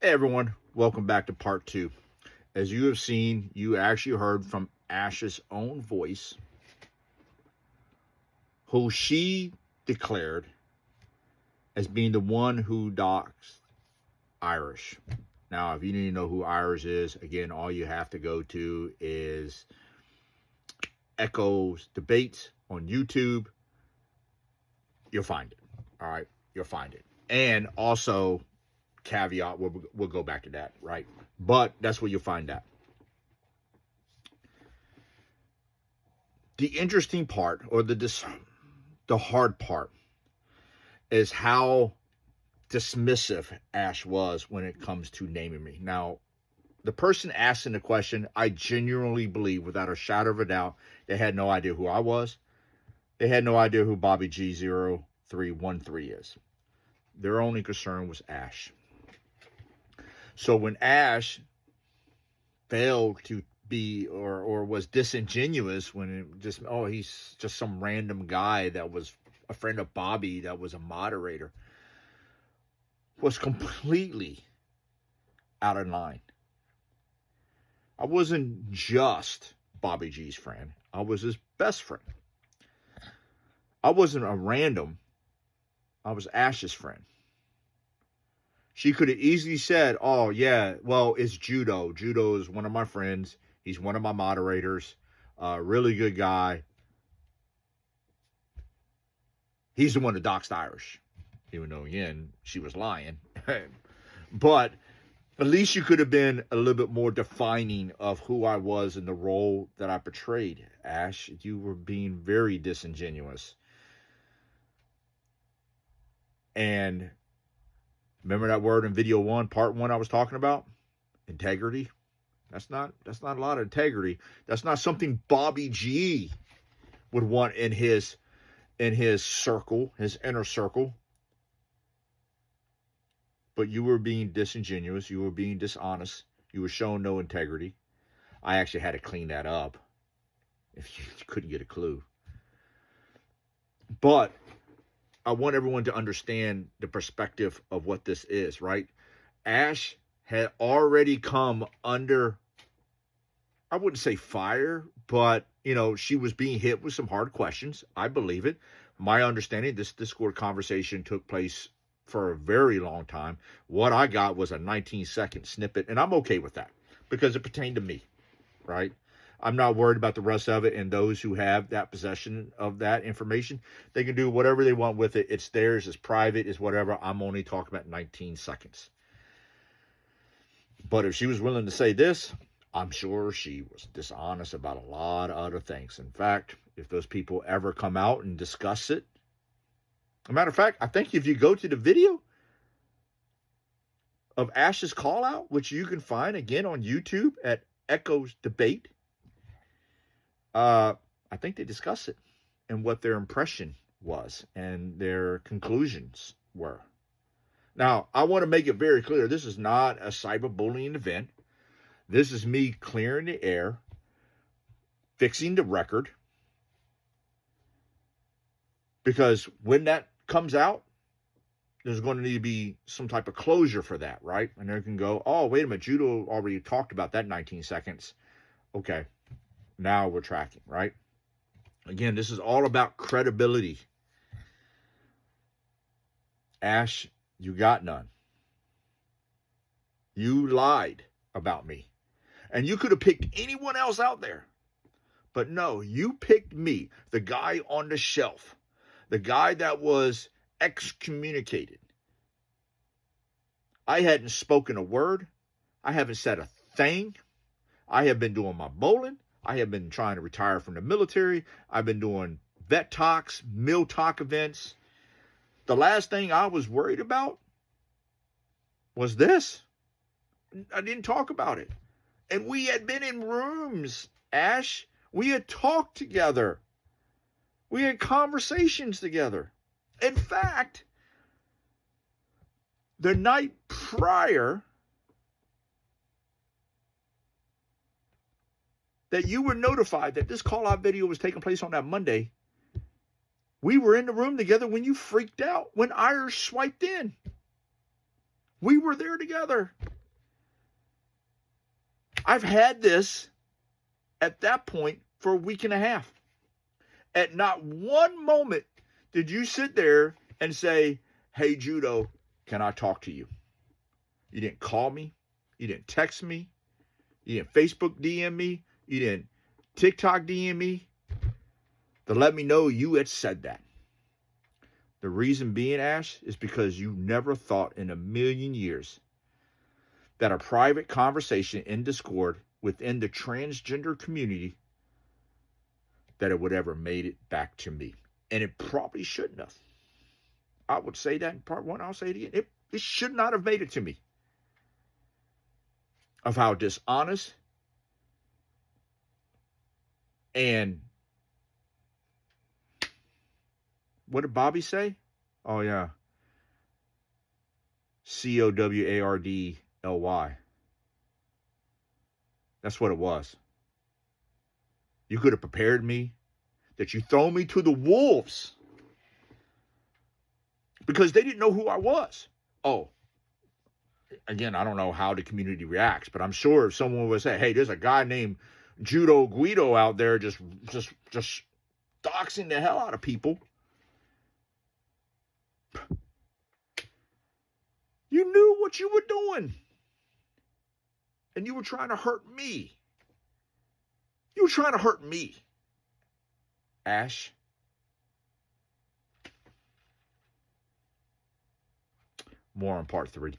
Hey everyone, welcome back to part 2. As you have seen, you actually heard from Ash's own voice, who she declared as being the one who doxed Irish. Now, if you didn't know who Irish is, again, all you have to go to is Echo's Debates on YouTube. You'll find it. All right, you'll find it. And also, caveat, we'll go back to that, right? But that's where you'll find that. The interesting part, or the hard part, is how dismissive Ash was when it comes to naming me. Now, the person asking the question, I genuinely believe, without a shadow of a doubt, they had no idea who I was. They had no idea who Bobby G0313 is. Their only concern was Ash. So when Ash failed to be or was disingenuous when it just, he's just some random guy that was a friend of Bobby that was a moderator, was completely out of line. I wasn't just Bobby G's friend. I was his best friend. I wasn't a random. I was Ash's friend. She could have easily said, oh, yeah, well, it's Judo. Judo is one of my friends. He's one of my moderators. Really good guy. He's the one that doxed Irish. Even though, again, she was lying. But at least you could have been a little bit more defining of who I was in the role that I portrayed. Ash, you were being very disingenuous. And remember that word in video 1, part 1 I was talking about? Integrity. That's not a lot of integrity. That's not something Bobby G would want in his circle, his inner circle. But you were being disingenuous. You were being dishonest. You were showing no integrity. I actually had to clean that up, if you couldn't get a clue. But I want everyone to understand the perspective of what this is, right? Ash had already come under, I wouldn't say fire, but, she was being hit with some hard questions. I believe it. My understanding, this Discord conversation took place for a very long time. What I got was a 19-second snippet, and I'm okay with that because it pertained to me, right? I'm not worried about the rest of it, and those who have that possession of that information, they can do whatever they want with it. It's theirs, it's private, it's whatever. I'm only talking about 19 seconds. But if she was willing to say this, I'm sure she was dishonest about a lot of other things. In fact, if those people ever come out and discuss it, as a matter of fact, I think if you go to the video of Ash's call out, which you can find again on YouTube at Echo's Debate, I think they discuss it and what their impression was and their conclusions were. Now, I want to make it very clear, this is not a cyberbullying event. This is me clearing the air, fixing the record, because when that comes out, there's going to need to be some type of closure for that, right? And they can go, oh, wait a minute, Judo already talked about that 19 seconds. Okay, now we're tracking, right? Again, this is all about credibility. Ash, you got none. You lied about me. And you could have picked anyone else out there. But no, you picked me, the guy on the shelf, the guy that was excommunicated. I hadn't spoken a word. I haven't said a thing. I have been doing my bowling. I have been trying to retire from the military. I've been doing vet talks, meal talk events. The last thing I was worried about was this. I didn't talk about it. And we had been in rooms, Ash. We had talked together. We had conversations together. In fact, the night prior that you were notified that this call-out video was taking place on that Monday, we were in the room together when you freaked out, when Irish swiped in. We were there together. I've had this at that point for a week and a half. At not one moment did you sit there and say, hey, Judo, can I talk to you? You didn't call me. You didn't text me. You didn't Facebook DM me. You didn't TikTok DM me to let me know you had said that. The reason being, Ash, is because you never thought in a million years that a private conversation in Discord within the transgender community that it would ever made it back to me. And it probably shouldn't have. I would say that in part one. I'll say it again. It should not have made it to me. Of how dishonest and what did Bobby say? Oh, yeah. Cowardly. That's what it was. You could have prepared me, that you throw me to the wolves because they didn't know who I was. Oh, again, I don't know how the community reacts, but I'm sure if someone would say, hey, there's a guy named Judo Guido out there just doxing the hell out of people. You knew what you were doing. And you were trying to hurt me. You were trying to hurt me, Ash. More on part 3.